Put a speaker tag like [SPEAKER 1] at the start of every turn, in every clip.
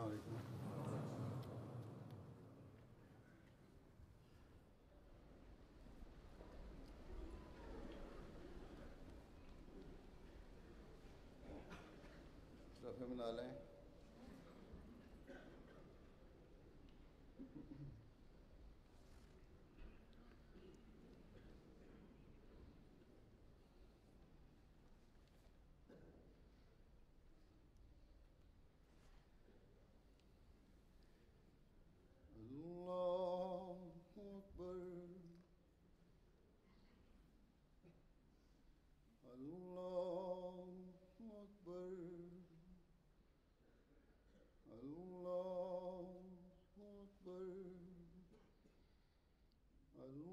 [SPEAKER 1] عليكم. فهمنا عليه. الله أكبر. الله أكبر. الله أكبر.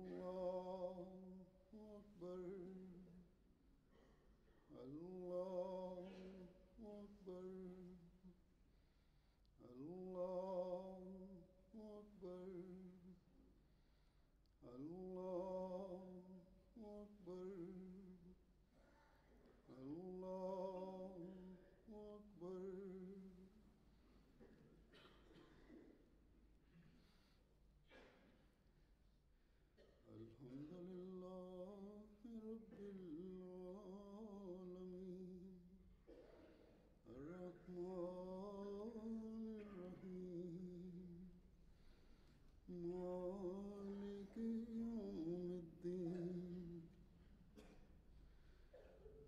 [SPEAKER 1] الله أكبر. الله أكبر. الله أكبر. الله أكبر. الله أكبر. الحمد لله رب العالمين الرحمن الرحيم مالك يوم الدين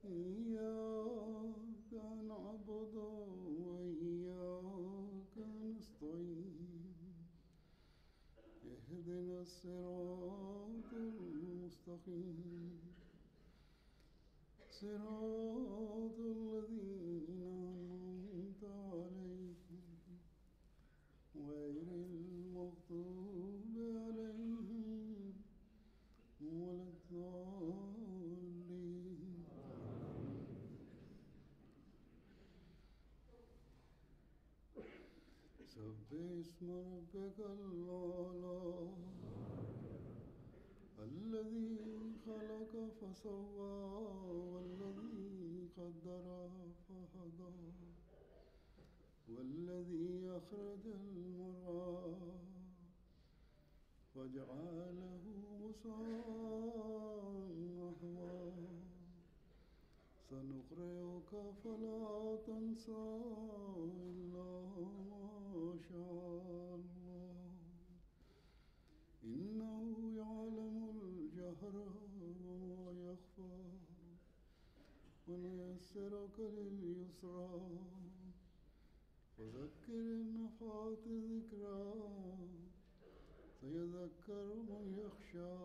[SPEAKER 1] إياك نعبد وإياك نستعين اهدنا الصراط المستقيم صراط الذين أنعمت عليهم غير المغضوب عليهم ولا الضالين. سبح اسم ربك الأعلى الذي خلق فسوى والذي قدر فهدى والذي أخرج المرعى فجعله غثاء أحوى سنقرئك فلا تنسى إلا ما شاء الله إنه يعلم الجهر وما يخفى ونيسرك لليسرى فذكر النفعات ذكرى سيذكر من يخشى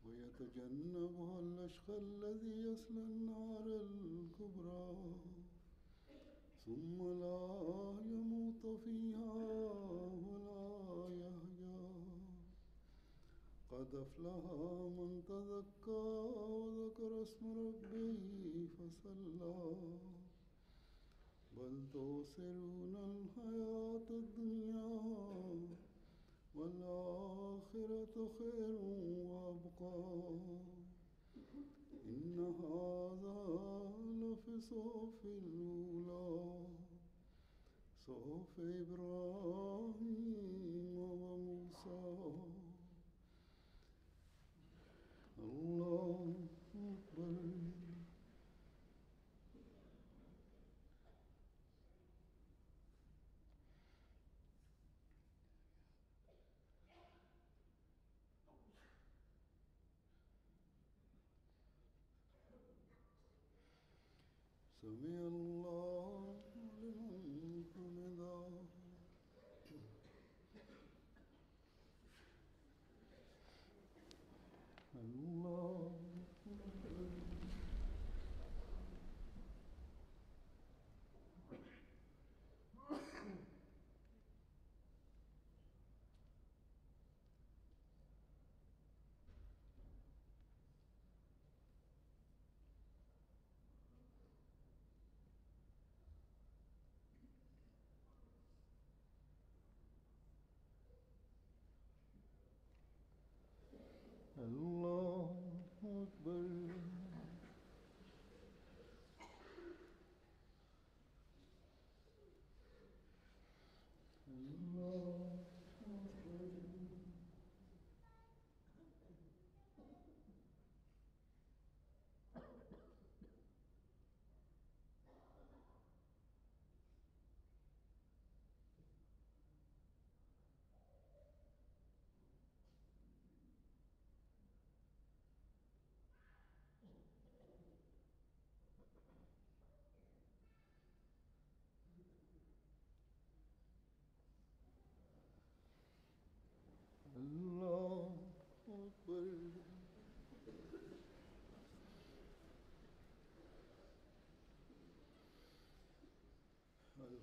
[SPEAKER 1] ويتجنبها الأشقى الذي يصلى النار الكبرى ثم لا يموت فيها ولا يحيا قد أفلح من تزكى وذكر اسم ربه فصلى بل تؤثرون الحياة الدنيا والآخرة خير وأبقى إن هذا لفي الصحف الأولى صحف إبراهيم وموسى. الله أكبر. سمع الله لمن حمده. الله أكبر.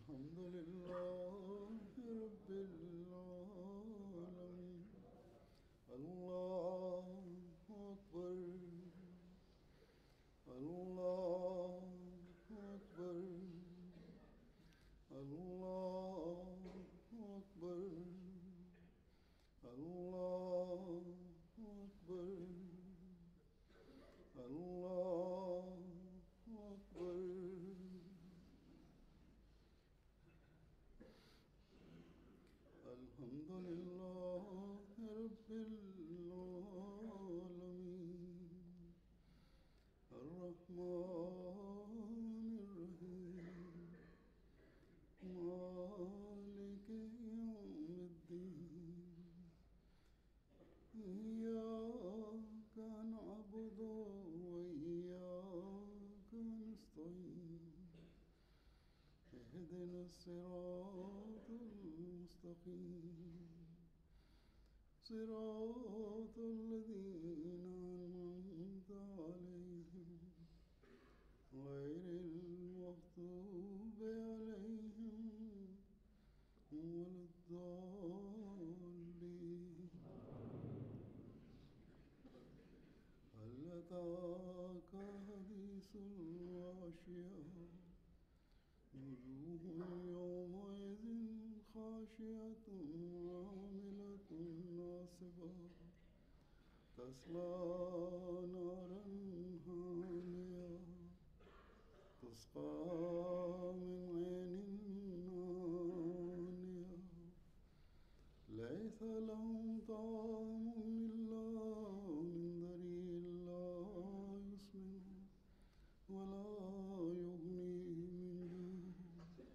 [SPEAKER 1] الحمد لله رب العالمين. الله أكبر. الله أكبر. الله أكبر. الله أكبر. الله أكبر. الحمد لله رب العالمين. الرحمن الرحيم. مالك يوم الدين. إياك نعبد وإياك نستعين. اهدنا الصراط المستقيم. صراط الذين أنعمت عليهم غير المغضوب عليهم ولا الضالين. هل أتاك حديث الغاشية؟ وجوه يومئذ خاشعة عاملة ناصبة تصلى نارا حامية تسقى من عين آنية ليس لهم طعام إلا من ضريع لا يسمن ولا يغني من جوع.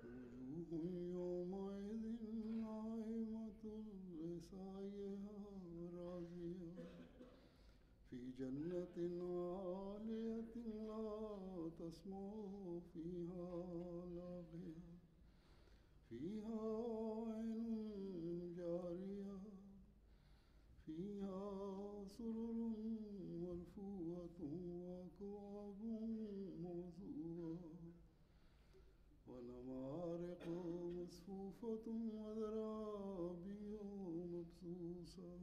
[SPEAKER 1] وجوه يومئذ ناعمة لسعيها راضية في جنة عالية لا تسمع فيها لاغية فيها عين جارية فيها سرر مرفوعة وأكواب موضوعة ونمارق مصفوفة وزرابي مبثوثة.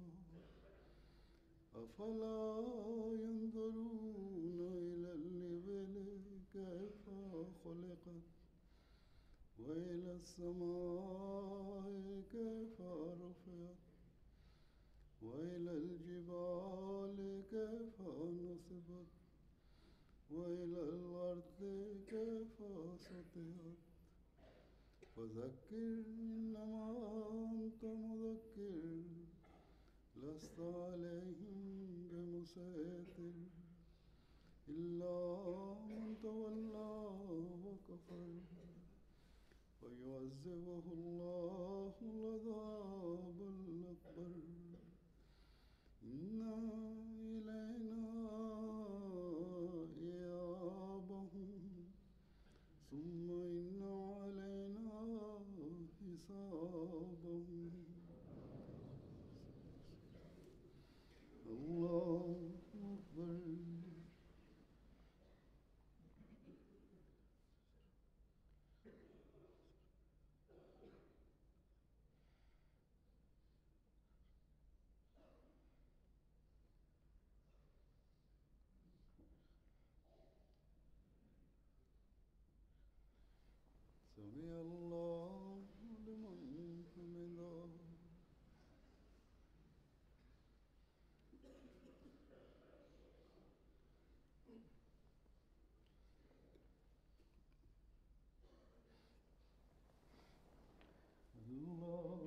[SPEAKER 1] أفلا ينظرون إلى الإبل كيف خلقت وإلى السماء كيف رفعت وإلى الجبال كيف نصبت وإلى الأرض كيف سطحت. فذكر إنما أنت مذكر لست عليهم بمسيطر إلا من تولى وكفر ويعذبه الله العذاب الأكبر. إن إلينا إيابهم ثم إن علينا حسابهم. الله أكبر. سمع الله لمن حمده. الله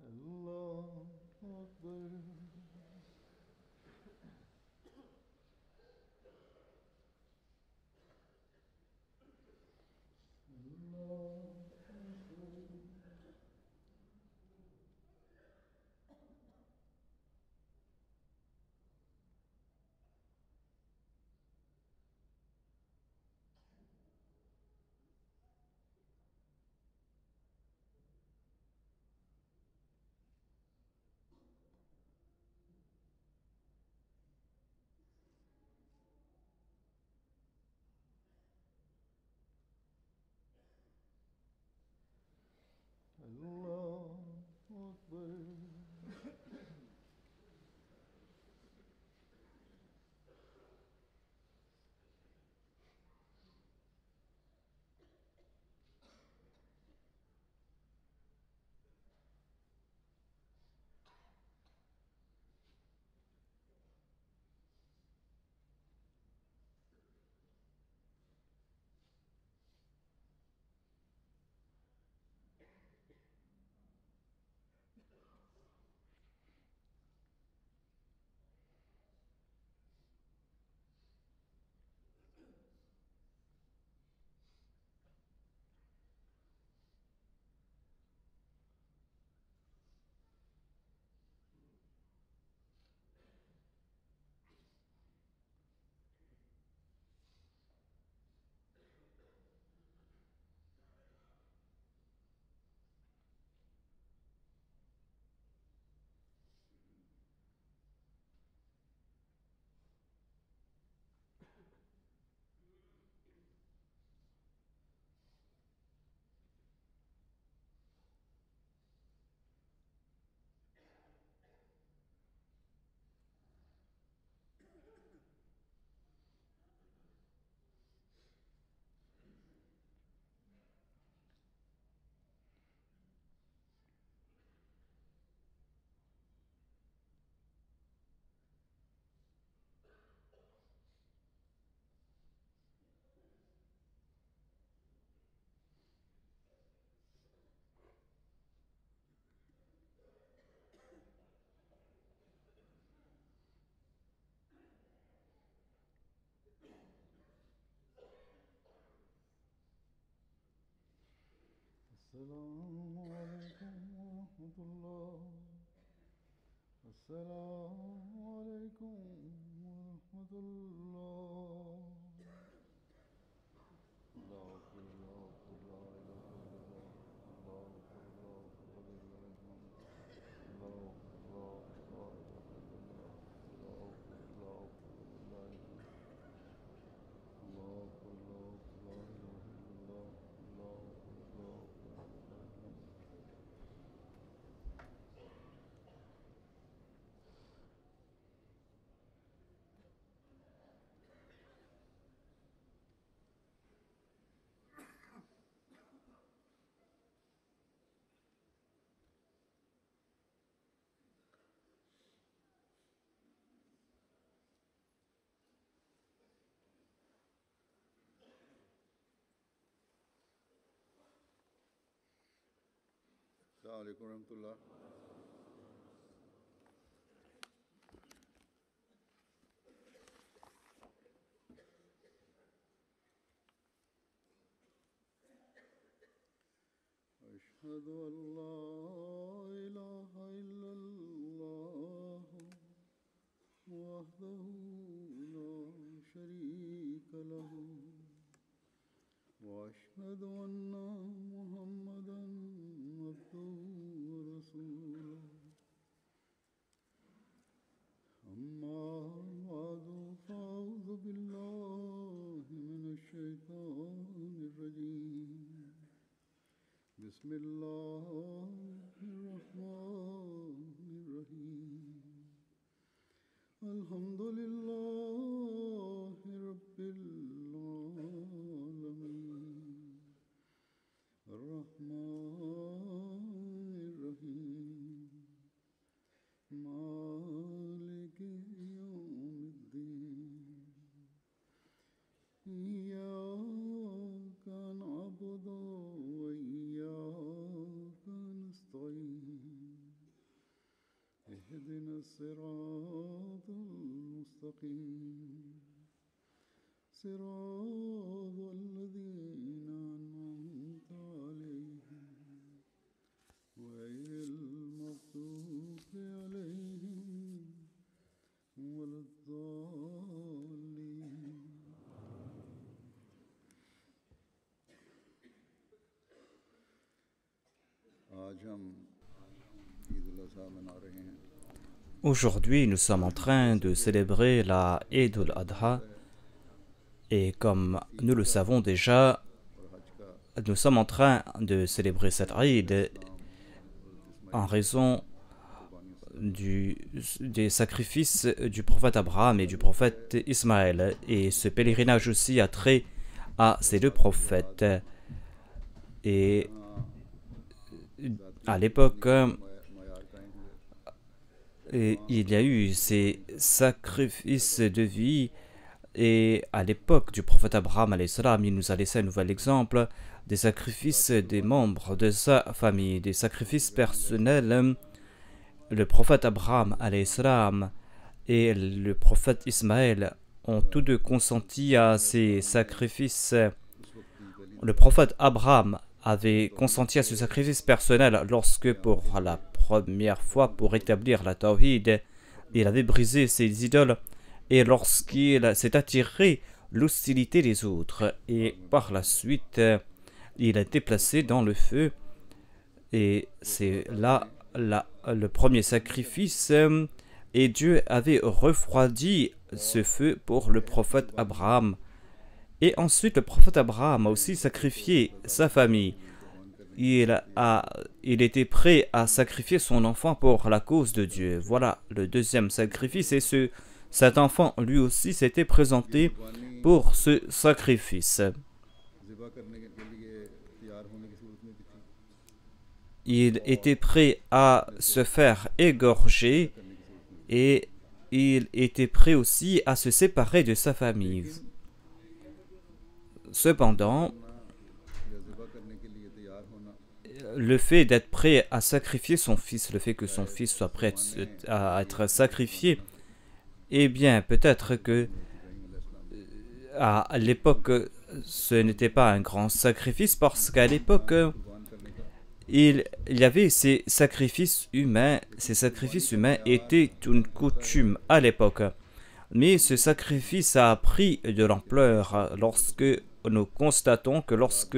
[SPEAKER 1] الله أكبر. السلام عليكم ورحمة الله. السلام عليكم ورحمة الله. الله أكبر الله أكبر لا إله إلا الله. الله أكبر الله أكبر ولله الحمد. الله أكبر الله أكبر لا إله إلا الله. الله أكبر الله أكبر ولله الحمد. الله أكبر الله أكبر لا إله إلا الله. الله أكبر الله أكبر ولله الحمد. السلام عليكم ورحمة الله. أشهد أن لا إله إلا الله وحده لا شريك له وأشهد أن محمدا عبده ورسوله. أما بعد فأعوذ بالله من الشيطان الرجيم. بسم الله الرحمن الرحيم. الحمد لله رب العالمين. الرحمن الرحيم. مالك يوم الدين. إياك نعبد وإياك نستعين. اهدنا الصراط المستقيم. صراط الذين أنعمت عليهم غير المغضوب عليهم ولا الضالين. आज हम ईद उल अज़हा मना रहे हैं.
[SPEAKER 2] Aujourd'hui, nous sommes en train de célébrer la Eid al-Adha et comme nous le savons déjà, nous sommes en train de célébrer cette Eid en raison des sacrifices du prophète Abraham et du prophète Ismaël. Et ce pèlerinage aussi a trait à ces deux prophètes. Et à l'époque, il y a eu ces sacrifices de vie. Et à l'époque du prophète Abraham, il nous a laissé un nouvel exemple des sacrifices des membres de sa famille, des sacrifices personnels. Le prophète Abraham et le prophète Ismaël ont tous deux consenti à ces sacrifices. Le prophète Abraham avait consenti à ce sacrifice personnel lorsque, pour la première fois, pour établir la Tawhid, il avait brisé ses idoles et lorsqu'il s'est attiré l'hostilité des autres. Et par la suite, il a été placé dans le feu. Et c'est là le premier sacrifice. Et Dieu avait refroidi ce feu pour le prophète Abraham. Et ensuite, le prophète Abraham a aussi sacrifié sa famille. Il était prêt à sacrifier son enfant pour la cause de Dieu. Voilà le deuxième sacrifice. Et cet enfant, lui aussi, s'était présenté pour ce sacrifice. Il était prêt à se faire égorger et il était prêt aussi à se séparer de sa famille. Cependant, le fait d'être prêt à sacrifier son fils, le fait que son fils soit prêt à être sacrifié, eh bien, peut-être que à l'époque, ce n'était pas un grand sacrifice parce qu'à l'époque, il y avait ces sacrifices humains. Ces sacrifices humains étaient une coutume à l'époque. Mais ce sacrifice a pris de l'ampleur lorsque nous constatons que lorsque,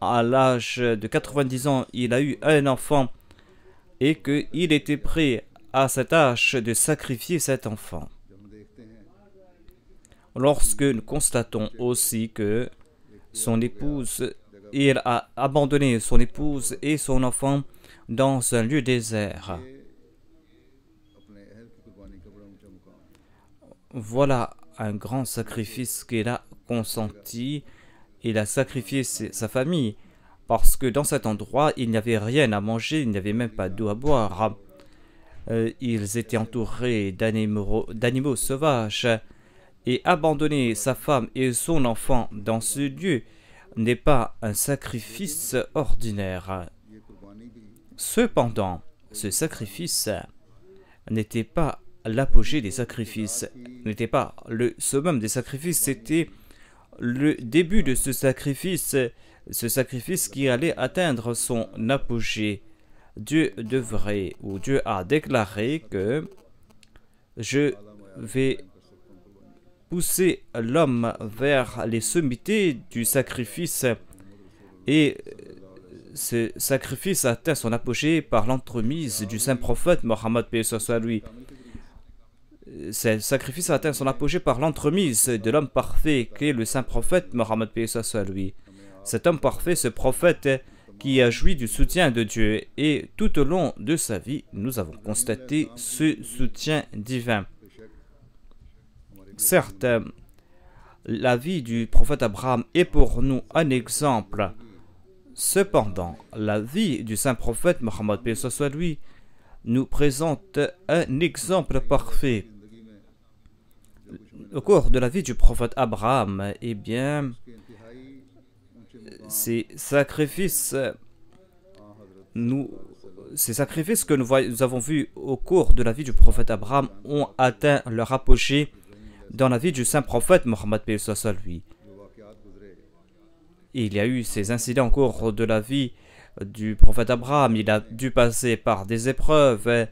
[SPEAKER 2] à l'âge de 90 ans, il a eu un enfant et qu'il était prêt à cet âge de sacrifier cet enfant. Lorsque nous constatons aussi que son épouse, il a abandonné son épouse et son enfant dans un lieu désert. Voilà un grand sacrifice qu'il a consenti. Il a sacrifié sa famille parce que dans cet endroit, il n'y avait rien à manger, il n'y avait même pas d'eau à boire. Ils étaient entourés d'animaux sauvages et abandonner sa femme et son enfant dans ce lieu n'est pas un sacrifice ordinaire. Cependant, ce sacrifice n'était pas l'apogée des sacrifices, n'était pas le summum des sacrifices, c'était le début de ce sacrifice qui allait atteindre son apogée. Dieu devrait, ou Dieu a déclaré que je vais pousser l'homme vers les sommités du sacrifice, et ce sacrifice atteint son apogée par l'entremise du saint prophète Mohammed paix soit lui. Ce sacrifice atteint son apogée par l'entremise de l'homme parfait qu'est le saint prophète Mohammed paix soit lui. Cet homme parfait, ce prophète qui a joui du soutien de Dieu, et tout au long de sa vie, nous avons constaté ce soutien divin. Certes, la vie du prophète Abraham est pour nous un exemple. Cependant, la vie du saint prophète Mohammed paix soit lui nous présente un exemple parfait. Au cours de la vie du prophète Abraham, eh bien, ces sacrifices que nous avons vus au cours de la vie du prophète Abraham ont atteint leur apogée dans la vie du saint prophète Mohammed paix soit lui. Il y a eu ces incidents au cours de la vie du prophète Abraham. Il a dû passer par des épreuves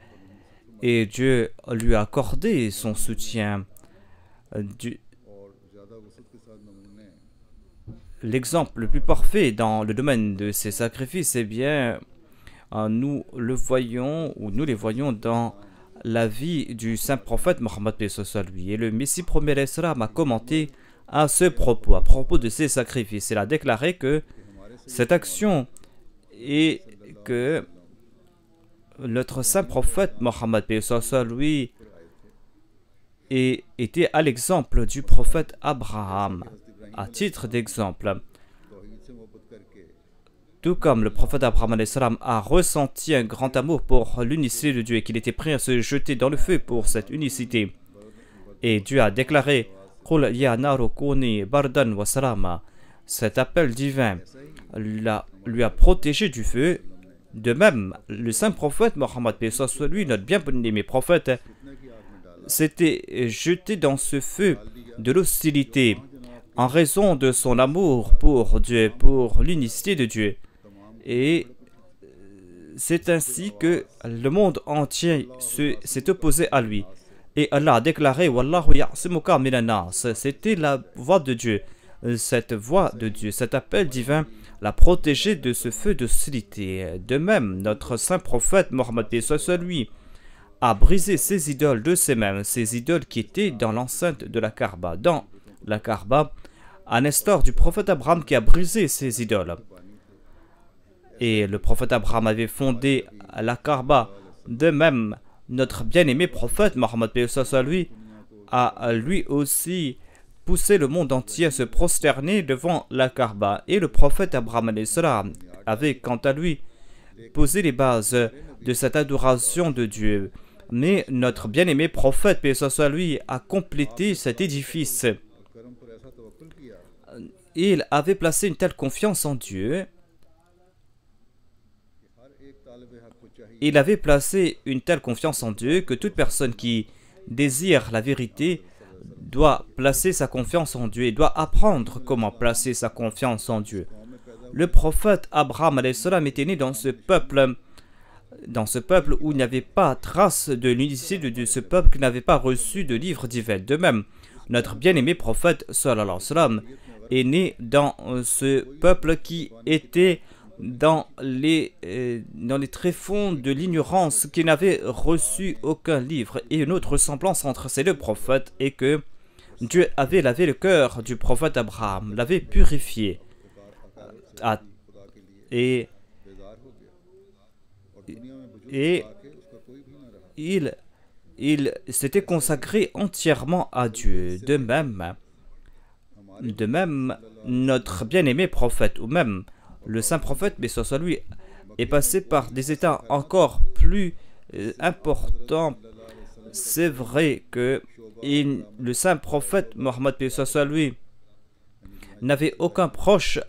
[SPEAKER 2] et Dieu lui a accordé son soutien. L'exemple le plus parfait dans le domaine de ces sacrifices, eh bien, nous les voyons dans la vie du saint prophète Mohammed paix soit lui. Et le Messie premier l'Islam a commenté à propos de ces sacrifices. Il a déclaré que cette action et que notre saint prophète Mohammed paix soit lui était à l'exemple du prophète Abraham. À titre d'exemple, tout comme le prophète Abraham a ressenti un grand amour pour l'unicité de Dieu et qu'il était prêt à se jeter dans le feu pour cette unicité, et Dieu a déclaré Qul ya naru kuni bardan wa salama. Cet appel divin lui a protégé du feu. De même, le saint prophète Mohammed paix soit lui, notre bien-aimé prophète, s'était jeté dans ce feu de l'hostilité en raison de son amour pour Dieu, pour l'unicité de Dieu. Et c'est ainsi que le monde entier s'est opposé à lui. Et Allah a déclaré Wallahu ya'simuka minan nas. C'était la voix de Dieu. Cette voix de Dieu, cet appel divin, l'a protégé de ce feu d'hostilité. De même, notre saint prophète Mohammed paix soit lui a brisé ces idoles de ses mains, ces idoles qui étaient dans l'enceinte de la Kaaba. Dans la Kaaba, à l'instar du prophète Abraham qui a brisé ces idoles. Et le prophète Abraham avait fondé la Kaaba. De même, notre bien-aimé prophète Mohammed paix soit lui a lui aussi poussé le monde entier à se prosterner devant la Kaaba. Et le prophète Abraham avait quant à lui posé les bases de cette adoration de Dieu. Mais notre bien-aimé prophète paix soit lui a complété cet édifice. Il avait placé une telle confiance en Dieu. Il avait placé une telle confiance en Dieu que toute personne qui désire la vérité doit placer sa confiance en Dieu et doit apprendre comment placer sa confiance en Dieu. Le prophète Abraham alayhi salam était né dans ce peuple où il n'y avait pas trace de l'unicité de ce peuple qui n'avait pas reçu de livre divin. De même, notre bien-aimé prophète sallallahu alayhi wa sallam est né dans ce peuple qui était dans les tréfonds de l'ignorance, qui n'avait reçu aucun livre. Et une autre ressemblance entre ces deux prophètes est que Dieu avait lavé le cœur du prophète Abraham, l'avait purifié. Et il s'était consacré entièrement à Dieu. De même, notre bien-aimé prophète, ou même le saint prophète, mais ce soit lui, est passé par des états encore plus importants. C'est vrai que le saint prophète Mohammed, soit lui, n'avait aucun proche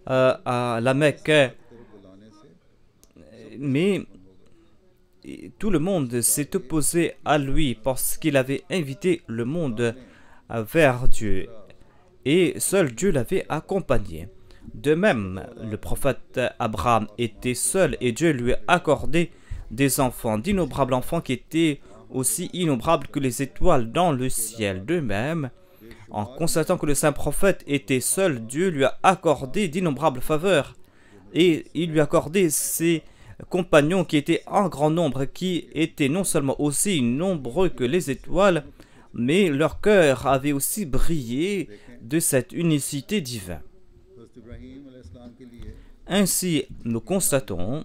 [SPEAKER 2] à la Mecque, mais tout le monde s'est opposé à lui parce qu'il avait invité le monde vers Dieu et seul Dieu l'avait accompagné. De même, le prophète Abraham était seul et Dieu lui a accordé des enfants, d'innombrables enfants qui étaient aussi innombrables que les étoiles dans le ciel. De même, en constatant que le saint prophète était seul, Dieu lui a accordé d'innombrables faveurs et il lui a accordé ses compagnons qui étaient en grand nombre, qui étaient non seulement aussi nombreux que les étoiles, mais leur cœur avait aussi brillé de cette unicité divine. Ainsi, nous constatons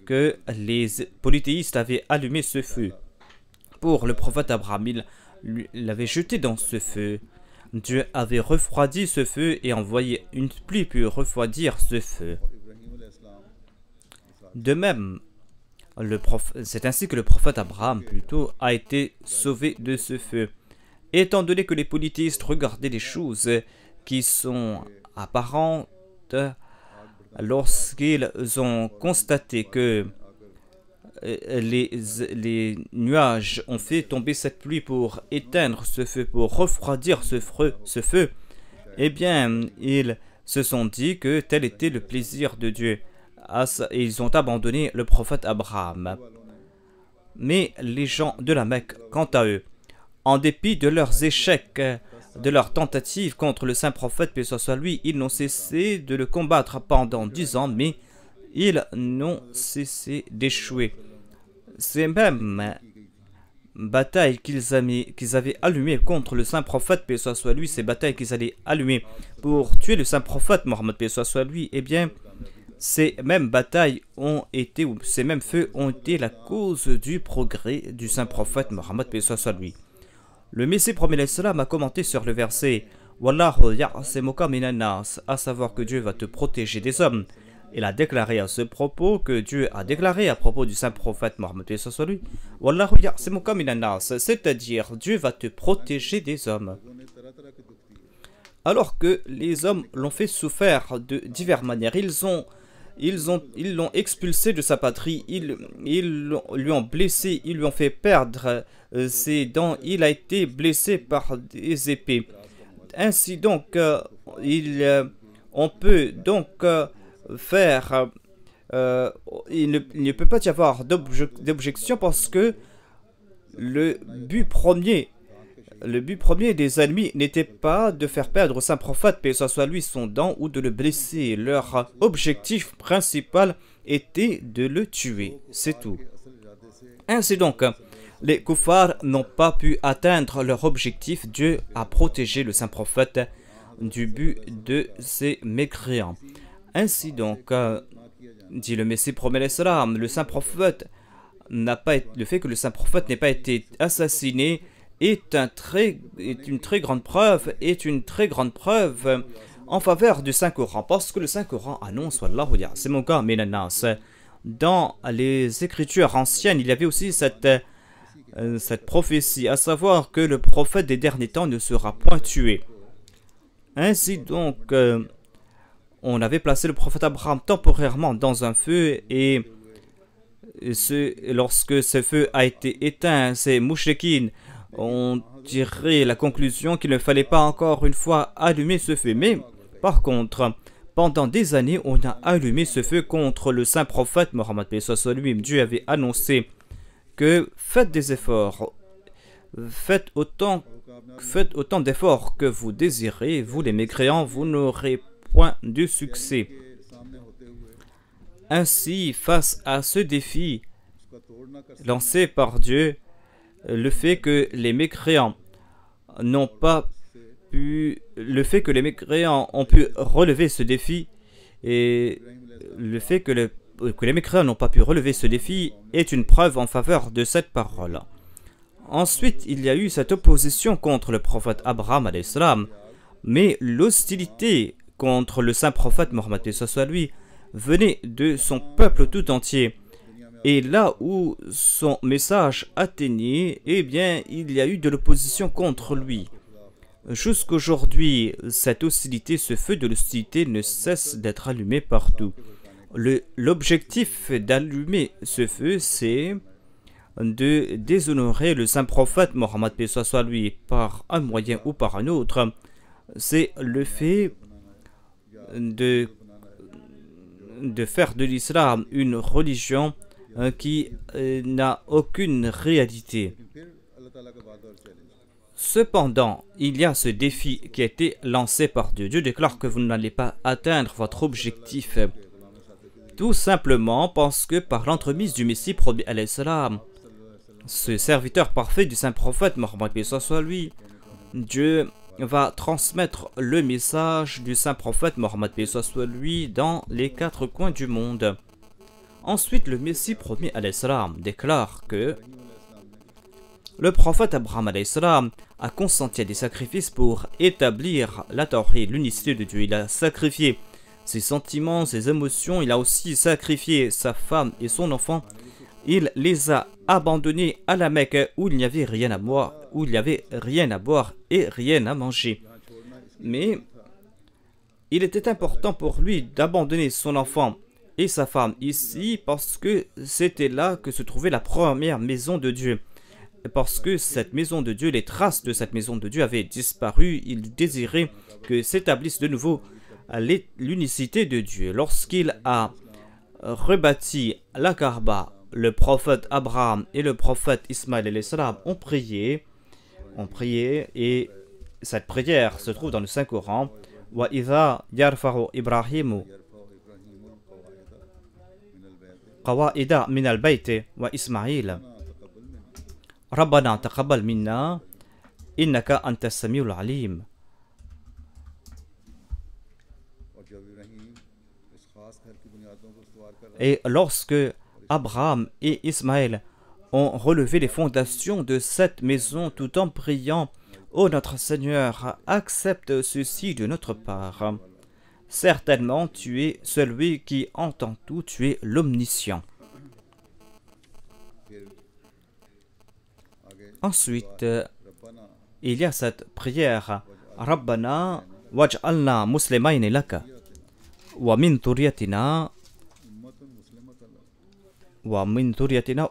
[SPEAKER 2] que les polythéistes avaient allumé ce feu. Pour le prophète Abraham, il l'avait jeté dans ce feu. Dieu avait refroidi ce feu et envoyé une pluie pour refroidir ce feu. De même, c'est ainsi que le prophète Abraham, plutôt, a été sauvé de ce feu. Étant donné que les polythéistes regardaient les choses qui sont apparentes, lorsqu'ils ont constaté que les nuages ont fait tomber cette pluie pour éteindre ce feu, pour refroidir ce feu, eh bien, ils se sont dit que tel était le plaisir de Dieu. Et ils ont abandonné le prophète Abraham. Mais les gens de la Mecque, quant à eux, en dépit de leurs échecs, de leurs tentatives contre le saint prophète, paix soit lui, ils n'ont cessé de le combattre pendant 10 ans, mais ils n'ont cessé d'échouer. Ces mêmes batailles qu'ils avaient allumées contre le saint prophète, paix soit lui, ces batailles qu'ils allaient allumer pour tuer le saint prophète Mohammed, paix soit lui, eh bien, ces mêmes batailles ont été, ou ces mêmes feux ont été la cause du progrès du saint prophète Mohammed, paix soit lui. Le Messie promet l'Islam a commenté sur le verset Wallahu ya'simuka minan nas, à savoir que Dieu va te protéger des hommes. Il a déclaré à ce propos que Dieu a déclaré à propos du saint prophète Mohammed, paix soit lui, Wallahu ya'simuka minan nas, c'est-à-dire Dieu va te protéger des hommes. Alors que les hommes l'ont fait souffrir de diverses manières, ils l'ont expulsé de sa patrie, ils lui ont blessé, ils lui ont fait perdre ses dents, il a été blessé par des épées. Ainsi donc, on peut donc faire, il ne peut pas y avoir d'objection parce que le but premier des ennemis n'était pas de faire perdre au saint prophète, paix soit lui, son dent ou de le blesser. Leur objectif principal était de le tuer, c'est tout. Ainsi donc, les koufars n'ont pas pu atteindre leur objectif. Dieu a protégé le saint prophète du but de ces mécréants. Ainsi donc, dit le Messie promet l'Islam, le saint prophète le fait que le saint prophète n'ait pas été assassiné est une très grande preuve en faveur du Saint-Coran, parce que le Saint-Coran annonce Wallahu ya'simuka minan nas. Dans les écritures anciennes, il y avait aussi cette prophétie, à savoir que le prophète des derniers temps ne sera point tué. Ainsi donc, on avait placé le prophète Abraham temporairement dans un feu, et lorsque ce feu a été éteint, ces mouchriquines ont tiré la conclusion qu'il ne fallait pas encore une fois allumer ce feu. Mais par contre, pendant des années, on a allumé ce feu contre le saint prophète Mohammed lui. Dieu avait annoncé que faites des efforts, faites autant d'efforts que vous désirez, vous les mécréants, vous n'aurez point de succès. Ainsi, face à ce défi lancé par Dieu, le fait que les mécréants ont pu relever ce défi et le fait que les mécréants n'ont pas pu relever ce défi est une preuve en faveur de cette parole. Ensuite, il y a eu cette opposition contre le prophète Abraham alayhi salam, mais l'hostilité contre le saint prophète Mohammed lui venait de son peuple tout entier. Et là où son message atteignait, eh bien, il y a eu de l'opposition contre lui. Jusqu'aujourd'hui, cette hostilité, ce feu de l'hostilité ne cesse d'être allumé partout. L'objectif d'allumer ce feu, c'est de déshonorer le saint prophète Mohammed lui par un moyen ou par un autre. C'est le fait de faire de l'islam une religion qui n'a aucune réalité. Cependant, il y a ce défi qui a été lancé par Dieu. Dieu déclare que vous n'allez pas atteindre votre objectif. Tout simplement parce que par l'entremise du Messie promis alayhi salam, ce serviteur parfait du saint prophète Mohammed lui, Dieu va transmettre le message du saint prophète Mohammed lui dans les 4 coins du monde. Ensuite, le Messie promis alayhi salam déclare que le prophète Abraham alayhi salam a consenti à des sacrifices pour établir la tawhid, l'unicité de Dieu. Il a sacrifié ses sentiments, ses émotions, il a aussi sacrifié sa femme et son enfant. Il les a abandonnés à la Mecque où il n'y avait rien à boire, et rien à manger. Mais il était important pour lui d'abandonner son enfant et sa femme ici parce que c'était là que se trouvait la première maison de Dieu. Parce que cette maison de Dieu, les traces de cette maison de Dieu avaient disparu, il désirait que s'établisse de nouveau l'unicité de Dieu. Lorsqu'il a rebâti la Kaaba, le prophète Abraham et le prophète Ismaël alayhi salam ont prié et cette prière se trouve dans le Saint-Coran. Wa idha yarfa'u Ibrahimu qawaida min al-bayti wa Ismaïl Rabbana taqabbal minna innaka anta as-sami'ul alim. Et lorsque Abraham et Ismaël ont relevé les fondations de cette maison tout en priant, ô notre Seigneur, accepte ceci de notre part. Certainement, tu es celui qui entend tout, tu es l'omniscient. Ensuite, il y a cette prière Rabbana waj'alna muslimayni laka wa min dhurriyyatina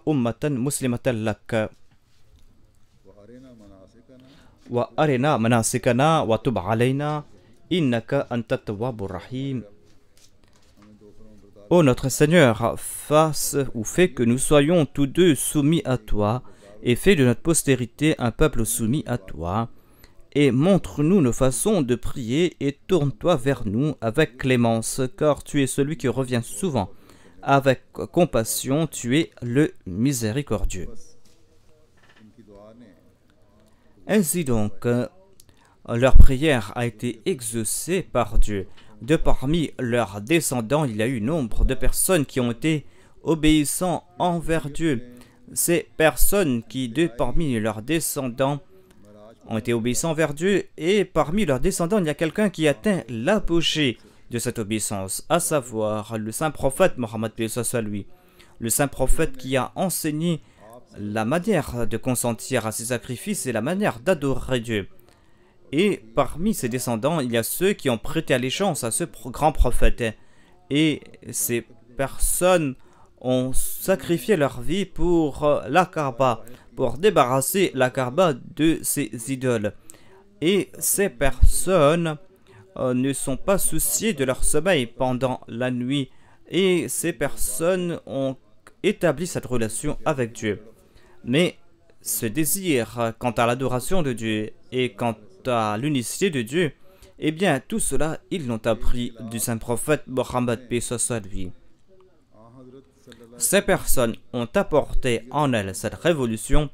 [SPEAKER 2] ummatan muslimatan laka wa arina manasikana wa tub alayna innaka anta tawwabur rahim. Ô notre Seigneur, fais que nous soyons tous deux soumis à toi et fais de notre postérité un peuple soumis à toi, et montre-nous nos façons de prier et tourne-toi vers nous avec clémence, car tu es celui qui revient souvent. Avec compassion, tu es le miséricordieux. Ainsi donc, leur prière a été exaucée par Dieu. De parmi leurs descendants, il y a eu nombre de personnes qui ont été obéissants envers Dieu. Ces personnes qui, de parmi leurs descendants, ont été obéissants envers Dieu, et parmi leurs descendants, il y a quelqu'un qui atteint l'apogée de cette obéissance, à savoir le saint prophète Mohammed lui, le saint prophète qui a enseigné la manière de consentir à ses sacrifices et la manière d'adorer Dieu. Et parmi ses descendants, il y a ceux qui ont prêté allégeance à ce grand prophète, et ces personnes ont sacrifié leur vie pour la Kaaba, pour débarrasser la Kaaba de ses idoles. Et ces personnes ne sont pas souciés de leur sommeil pendant la nuit et ces personnes ont établi cette relation avec Dieu. Mais ce désir quant à l'adoration de Dieu et quant à l'unicité de Dieu, eh bien tout cela ils l'ont appris du saint prophète Mohammed paix soit lui. Ces personnes ont apporté en elles cette révolution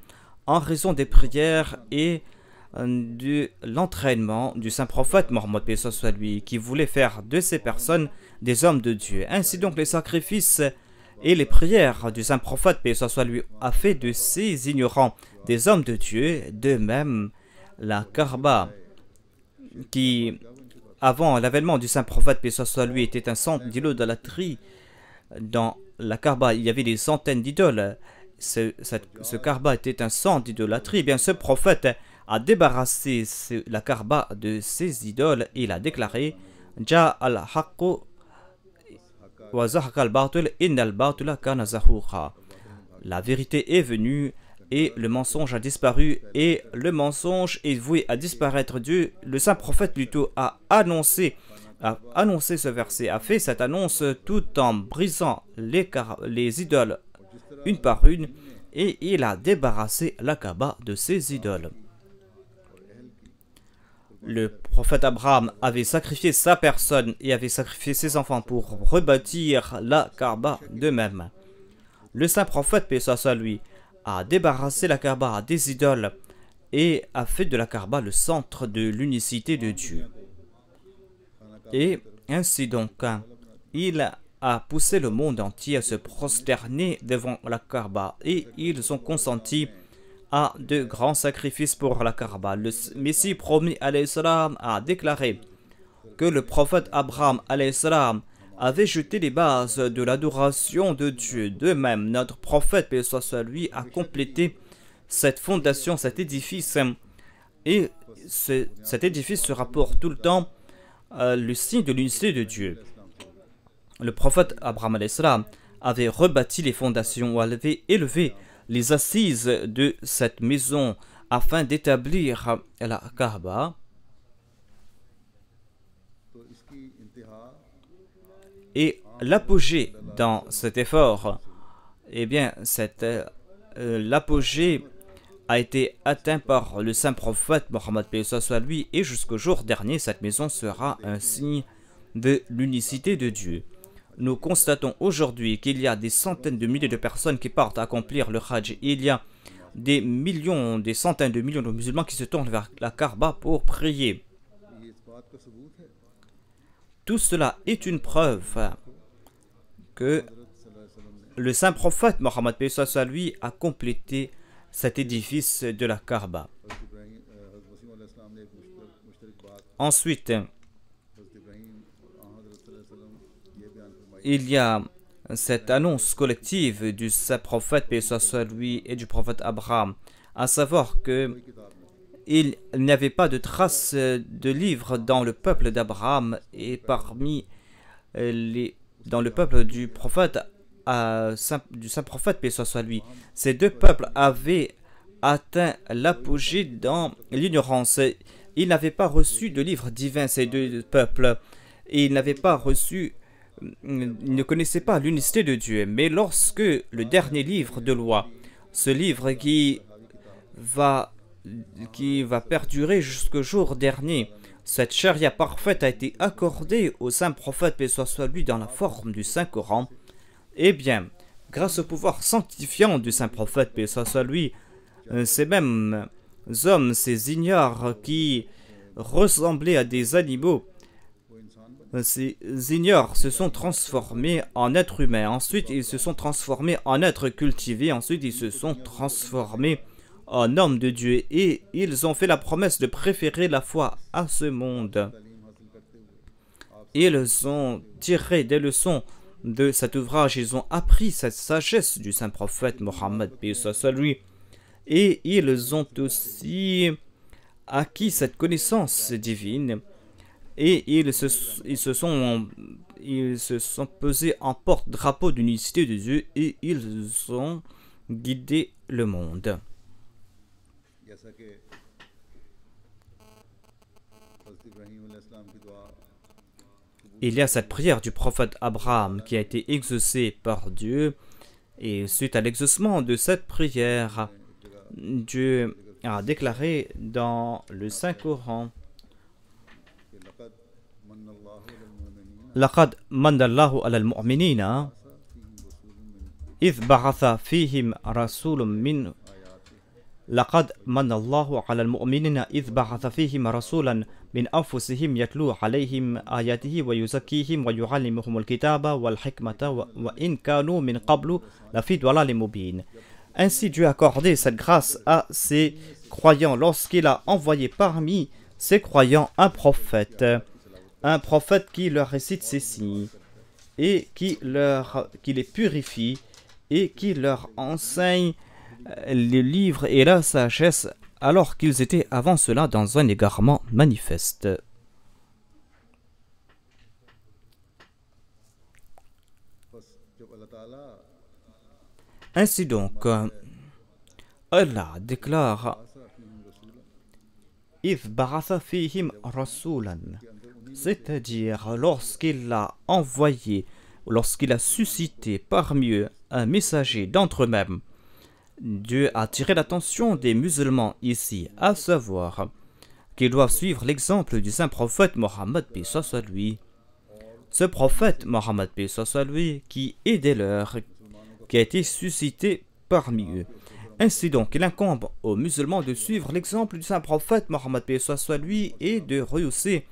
[SPEAKER 2] en raison des prières et de l'entraînement du saint prophète Mohammed paix soit lui, qui voulait faire de ces personnes des hommes de Dieu. Ainsi donc les sacrifices et les prières du saint prophète paix soit lui a fait de ces ignorants des hommes de Dieu. De même, la Kaaba, qui avant l'avènement du saint prophète paix soit lui était un centre d'idolâtrie. Dans la Kaaba, il y avait des centaines d'idoles. Ce Kaaba était un centre d'idolâtrie. Eh bien, ce prophète a débarrassé la Kaaba de ses idoles et il a déclaré Ja al-Haqqu wa zahaqa al-Batil innal batila kana zahuqa. La vérité est venue et le mensonge a disparu et le mensonge est voué à disparaître. Dieu, le saint prophète plutôt, a annoncé ce verset, a fait cette annonce tout en brisant les idoles une par une et il a débarrassé la Kaaba de ses idoles. Le prophète Abraham avait sacrifié sa personne et avait sacrifié ses enfants pour rebâtir la Kaaba de même. Le saint prophète, paix soit lui, a débarrassé la Kaaba des idoles et a fait de la Kaaba le centre de l'unicité de Dieu. Et ainsi donc, il a poussé le monde entier à se prosterner devant la Kaaba et ils ont consenti à de grands sacrifices pour la Kaaba. Le Messie promis alayhi salam a déclaré que le prophète Abraham alayhi salam avait jeté les bases de l'adoration de Dieu. De même, notre prophète paix soit lui a complété cette fondation, cet édifice, et cet édifice sera pour tout le temps le signe de l'unicité de Dieu. Le prophète Abraham alayhi salam avait rebâti les fondations ou avait élevé les assises de cette maison afin d'établir la Kaaba. Et l'apogée dans cet effort, eh bien, l'apogée a été atteint par le saint prophète Mohammed paix soit lui, et jusqu'au jour dernier, cette maison sera un signe de l'unicité de Dieu. Nous constatons aujourd'hui qu'il y a des centaines de milliers de personnes qui partent accomplir le Hajj. Il y a des millions, des centaines de millions de musulmans qui se tournent vers la Kaaba pour prier. Tout cela est une preuve que le saint prophète Mohammed paix soit lui a complété cet édifice de la Kaaba. Ensuite, il y a cette annonce collective du saint prophète paix soit lui et du prophète Abraham, à savoir que il n'y avait pas de traces de livres dans le peuple d'Abraham et dans le peuple du prophète du saint prophète paix soit lui. Ces deux peuples avaient atteint l'apogée dans l'ignorance. Ils n'avaient pas reçu de livre divin, ces deux peuples, et ils n'avaient pas reçu, ils ne connaissaient pas l'unicité de Dieu. Mais lorsque le dernier livre de loi, ce livre qui va perdurer jusqu'au jour dernier, cette charia parfaite a été accordée au saint prophète paix soit lui dans la forme du Saint Coran, eh bien, grâce au pouvoir sanctifiant du saint prophète paix soit lui, ces mêmes hommes, ces ignares qui ressemblaient à des animaux, ces ignares se sont transformés en êtres humains. Ensuite, ils se sont transformés en êtres cultivés. Ensuite, ils se sont transformés en hommes de Dieu. Et ils ont fait la promesse de préférer la foi à ce monde. Ils ont tiré des leçons de cet ouvrage. Ils ont appris cette sagesse du saint prophète Mohammed paix soit lui. Et ils ont aussi acquis cette connaissance divine. Et ils se sont pesés en porte-drapeau d'unicité de Dieu et ils ont guidé le monde. il y a cette prière du prophète Abraham qui a été exaucée par Dieu. Et suite à l'exaucement de cette prière, Dieu a déclaré dans le Saint-Coran: لقد من الله على المؤمنين إذ بعث فيهم رسول من لقد من الله على المؤمنين إذ بعث فيهم رسولا من أنفسهم يتلو عليهم آياته ويزكيهم ويعلمهم الكتاب والحكمة وإن كانوا من قبل لفي ضلال مبين. Ainsi Dieu a accordé cette grâce à ses croyants lorsqu'il a envoyé parmi ses croyants un prophète qui leur récite ses signes et qui les purifie et qui leur enseigne les livres et la sagesse alors qu'ils étaient avant cela dans un égarement manifeste. Ainsi donc, Allah déclare: إِذْ بَعَثَ فِيهِمْ رَسُولًا, c'est-à-dire lorsqu'il a envoyé, lorsqu'il a suscité parmi eux un messager d'entre eux-mêmes. Dieu a tiré l'attention des musulmans ici, à savoir qu'ils doivent suivre l'exemple du saint prophète Mohammed, paix soit lui. Ce prophète Mohammed, paix soit lui, qui est des leurs, qui a été suscité parmi eux. Ainsi donc, il incombe aux musulmans de suivre l'exemple du saint prophète Mohammed, paix soit lui, et de rehausser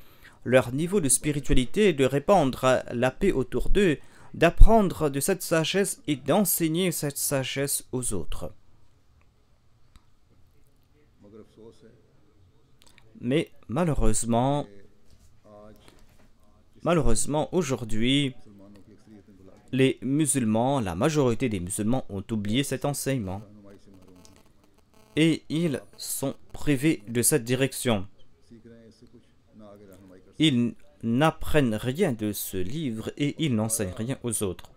[SPEAKER 2] leur niveau de spiritualité, de répandre la paix autour d'eux, d'apprendre de cette sagesse et d'enseigner cette sagesse aux autres. Mais malheureusement aujourd'hui, les musulmans, la majorité des musulmans ont oublié cet enseignement et ils sont privés de cette direction. Ils n'apprennent rien de ce livre et ils n'enseignent rien aux autres.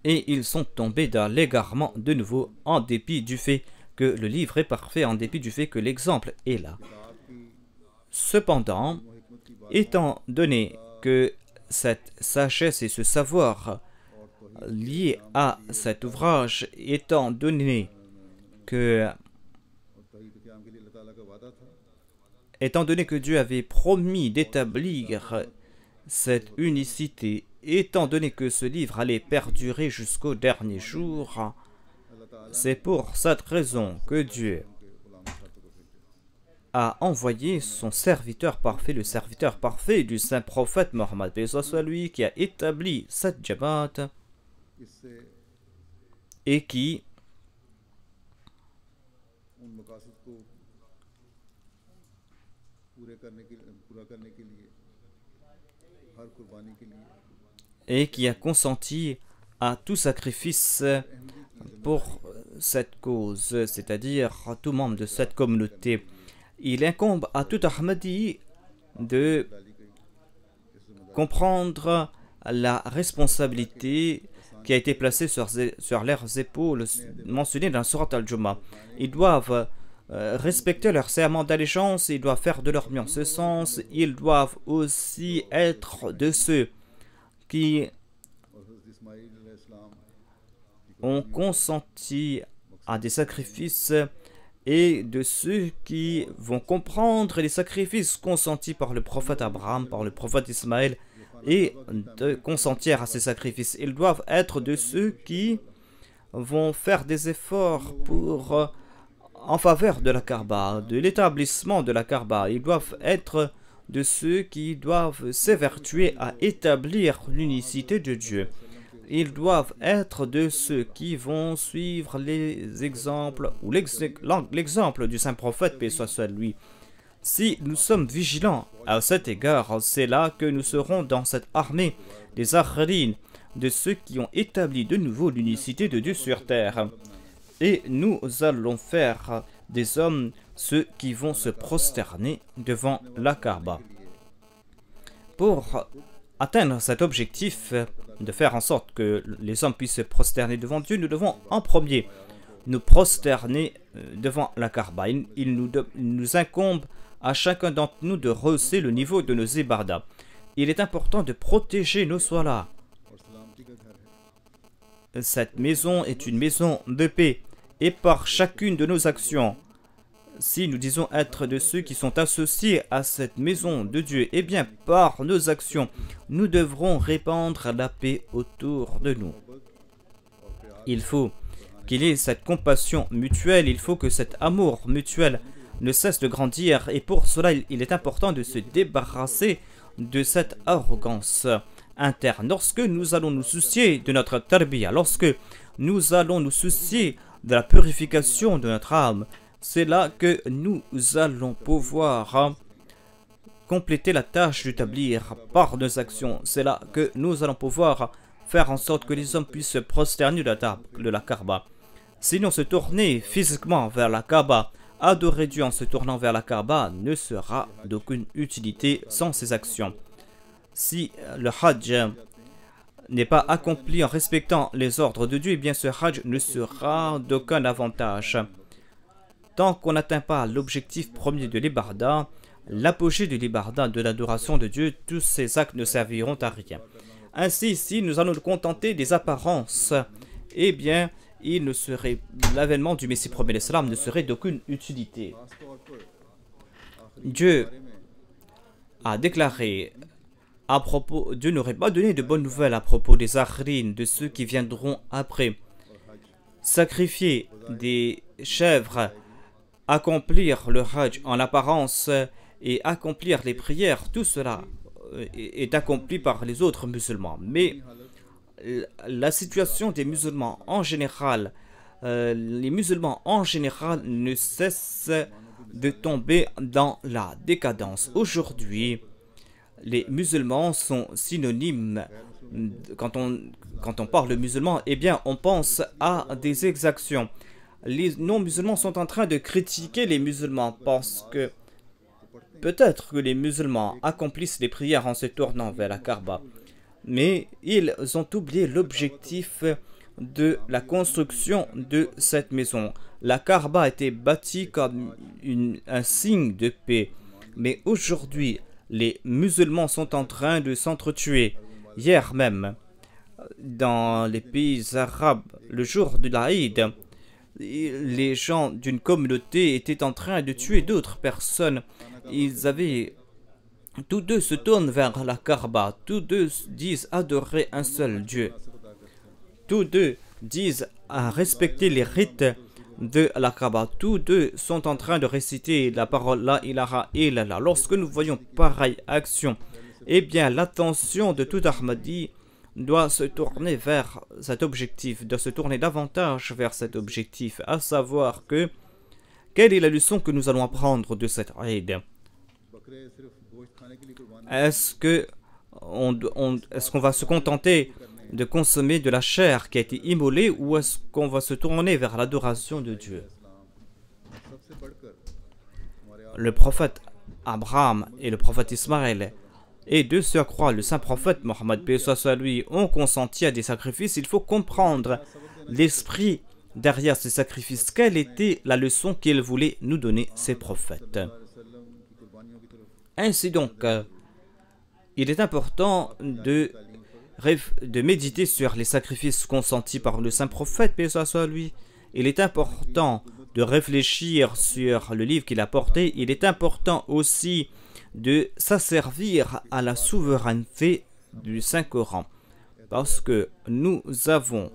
[SPEAKER 2] Et ils sont tombés dans l'égarement de nouveau en dépit du fait que le livre est parfait, en dépit du fait que l'exemple est là. Cependant, étant donné que cette sagesse et ce savoir lié à cet ouvrage, étant donné que Dieu avait promis d'établir cette unicité, étant donné que ce livre allait perdurer jusqu'au dernier jour, c'est pour cette raison que Dieu a envoyé son serviteur parfait, le serviteur parfait du saint prophète Mohammed, paix soit lui, qui a établi cette Jamaat et qui a consenti à tout sacrifice pour cette cause, c'est-à-dire à tout membre de cette communauté. Il incombe à tout Ahmadi de comprendre la responsabilité qui a été placée sur leurs épaules, mentionnée dans Surat al-Jumu'ah. Ils doivent respecter leur serment d'allégeance, ils doivent faire de leur mieux en ce sens, ils doivent aussi être de ceux qui ont consenti à des sacrifices et de ceux qui vont comprendre les sacrifices consentis par le prophète Abraham, par le prophète Ismaël, et de consentir à ces sacrifices. Ils doivent être de ceux qui vont faire des efforts en faveur de la Kaaba, de l'établissement de la Kaaba. Ils doivent être de ceux qui doivent s'évertuer à établir l'unicité de Dieu. Ils doivent être de ceux qui vont suivre les exemples ou l'exemple du saint prophète, paix soit lui. Si nous sommes vigilants à cet égard, c'est là que nous serons dans cette armée des Akharines, de ceux qui ont établi de nouveau l'unicité de Dieu sur terre. Et nous allons faire des hommes ceux qui vont se prosterner devant la Kaaba. Pour atteindre cet objectif de faire en sorte que les hommes puissent se prosterner devant Dieu, nous devons en premier nous prosterner devant la Kaaba. Il nous incombe à chacun d'entre nous de rehausser le niveau de nos ibadah. Il est important de protéger nos solas. Cette maison est une maison de paix. Et par chacune de nos actions, si nous disons être de ceux qui sont associés à cette maison de Dieu, eh bien par nos actions, nous devrons répandre la paix autour de nous. Il faut qu'il y ait cette compassion mutuelle, il faut que cet amour mutuel ne cesse de grandir. Et pour cela, il est important de se débarrasser de cette arrogance interne. Lorsque nous allons nous soucier de notre tarbiya, lorsque nous allons nous soucier de la purification de notre âme, c'est là que nous allons pouvoir compléter la tâche d'établir par nos actions. C'est là que nous allons pouvoir faire en sorte que les hommes puissent se prosterner de la Kaaba. Sinon, se tourner physiquement vers la Kaaba, adorer Dieu en se tournant vers la Kaaba, ne sera d'aucune utilité sans ces actions. Si le Hajj n'est pas accompli en respectant les ordres de Dieu, eh bien ce Hajj ne sera d'aucun avantage. Tant qu'on n'atteint pas l'objectif premier de l'ibadah, l'apogée de l'ibadah, de l'adoration de Dieu, tous ces actes ne serviront à rien. Ainsi, si nous allons nous contenter des apparences, eh bien, l'avènement du Messie premier l'Islam ne serait d'aucune utilité. Dieu a déclaré à propos, Dieu n'aurait pas donné de bonnes nouvelles à propos des akhrines, de ceux qui viendront après. Sacrifier des chèvres, accomplir le Hajj en apparence et accomplir les prières, tout cela est accompli par les autres musulmans. Mais la situation des musulmans en général, les musulmans en général ne cessent de tomber dans la décadence. Aujourd'hui, les musulmans sont synonymes. Quand on parle musulman, eh bien, on pense à des exactions. Les non-musulmans sont en train de critiquer les musulmans parce que peut-être que les musulmans accomplissent les prières en se tournant vers la Kaaba, mais ils ont oublié l'objectif de la construction de cette maison. La Kaaba a été bâtie comme un signe de paix, mais aujourd'hui, les musulmans sont en train de s'entretuer. Hier même, dans les pays arabes, le jour de l'Aïd, les gens d'une communauté étaient en train de tuer d'autres personnes. Tous deux se tournent vers la Kaaba. Tous deux disent adorer un seul Dieu. Tous deux disent à respecter les rites de la Kaaba. Tous deux sont en train de réciter la parole La ilaha illallah. Lorsque nous voyons pareille action, eh bien l'attention de tout Ahmadi doit se tourner vers cet objectif, doit se tourner davantage vers cet objectif, à savoir que quelle est la leçon que nous allons apprendre de cette Eid? Est-ce qu'on va se contenter de consommer de la chair qui a été immolée ou est-ce qu'on va se tourner vers l'adoration de Dieu? Le prophète Abraham et le prophète Ismaël et de surcroît le saint prophète Mohammed lui ont consenti à des sacrifices. Il faut comprendre l'esprit derrière ces sacrifices. Quelle était la leçon qu'ils voulaient nous donner, ces prophètes? Ainsi donc, il est important de méditer sur les sacrifices consentis par le saint prophète, paix soit lui. Il est important de réfléchir sur le livre qu'il a porté. Il est important aussi de s'asservir à la souveraineté du Saint-Coran. Parce que nous avons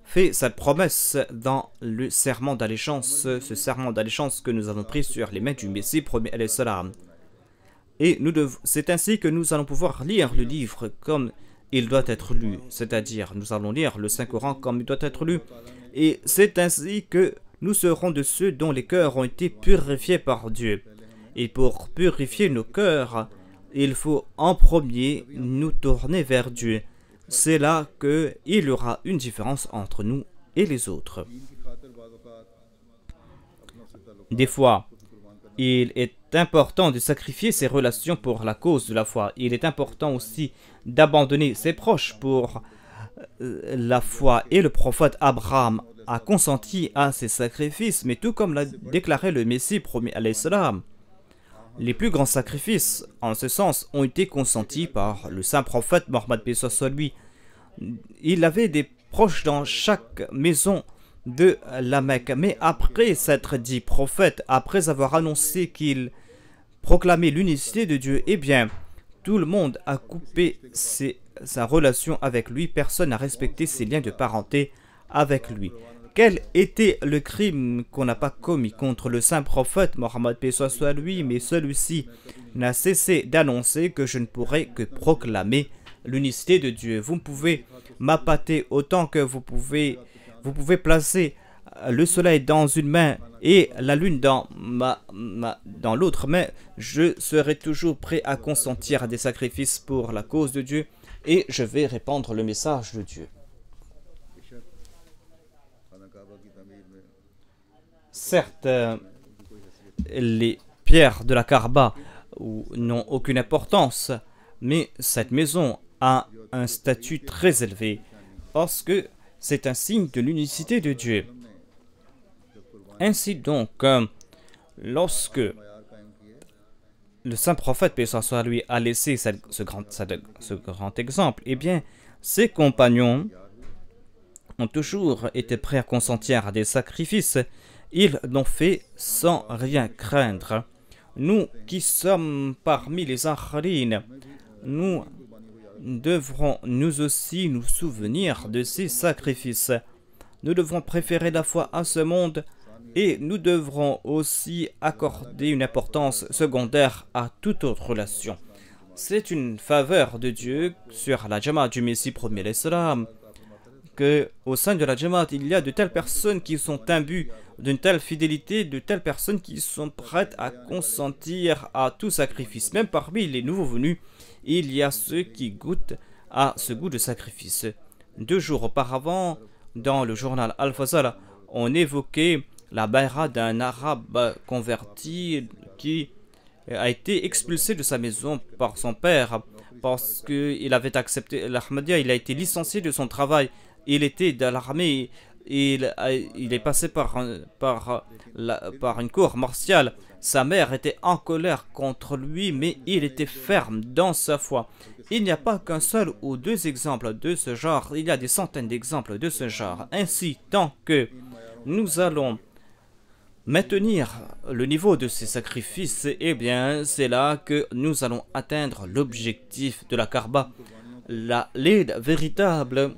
[SPEAKER 2] fait cette promesse dans le serment d'allégeance, ce serment d'allégeance que nous avons pris sur les mains du Messie premier alayhi salam. Et c'est ainsi que nous allons pouvoir lire le livre comme il doit être lu, c'est-à-dire nous allons lire le Saint-Coran comme il doit être lu. Et c'est ainsi que nous serons de ceux dont les cœurs ont été purifiés par Dieu. Et pour purifier nos cœurs, il faut en premier nous tourner vers Dieu. C'est là qu'il y aura une différence entre nous et les autres. Des fois, il est important de sacrifier ses relations pour la cause de la foi. Il est important aussi d'abandonner ses proches pour la foi et le prophète Abraham a consenti à ces sacrifices, mais tout comme l'a déclaré le Messie promis alayhi salam, les plus grands sacrifices en ce sens ont été consentis par le saint prophète Mohammed paix soit lui. Il avait des proches dans chaque maison de la Mecque, mais après s'être dit prophète, après avoir annoncé qu'il proclamait l'unicité de Dieu, eh bien, tout le monde a coupé sa relation avec lui, personne n'a respecté ses liens de parenté avec lui. Quel était le crime qu'on n'a pas commis contre le saint prophète Mohammed paix soit lui, mais celui-ci n'a cessé d'annoncer que je ne pourrais que proclamer l'unicité de Dieu. Vous pouvez m'appâter autant que vous pouvez placer le soleil dans une main et la lune dans l'autre main, je serai toujours prêt à consentir à des sacrifices pour la cause de Dieu et je vais répandre le message de Dieu. Certes, les pierres de la Kaaba n'ont aucune importance, mais cette maison a un statut très élevé parce que c'est un signe de l'unicité de Dieu. Ainsi donc, lorsque le saint prophète, paix soit lui, a laissé ce grand exemple, eh bien, ses compagnons ont toujours été prêts à consentir à des sacrifices. Ils l'ont fait sans rien craindre. Nous qui sommes parmi les akharines, nous devrons nous aussi nous souvenir de ces sacrifices. Nous devrons préférer la foi à ce monde et nous devrons aussi accorder une importance secondaire à toute autre relation. C'est une faveur de Dieu sur la Jamaat du Messie premier l'Islam que au sein de la Jamaat il y a de telles personnes qui sont imbues d'une telle fidélité, de telles personnes qui sont prêtes à consentir à tout sacrifice. Même parmi les nouveaux venus, il y a ceux qui goûtent à ce goût de sacrifice. 2 jours auparavant, dans le journal Al-Fazal, on évoquait la bayra d'un arabe converti qui a été expulsé de sa maison par son père parce qu'il avait accepté l'Ahmadiyya. Il a été licencié de son travail. Il était dans l'armée. Il est passé par une cour martiale. Sa mère était en colère contre lui, mais il était ferme dans sa foi. Il n'y a pas qu'un seul ou 2 exemples de ce genre, il y a des centaines d'exemples de ce genre. Ainsi, tant que nous allons maintenir le niveau de ces sacrifices, eh bien, c'est là que nous allons atteindre l'objectif de la Kaaba. L'aide véritable,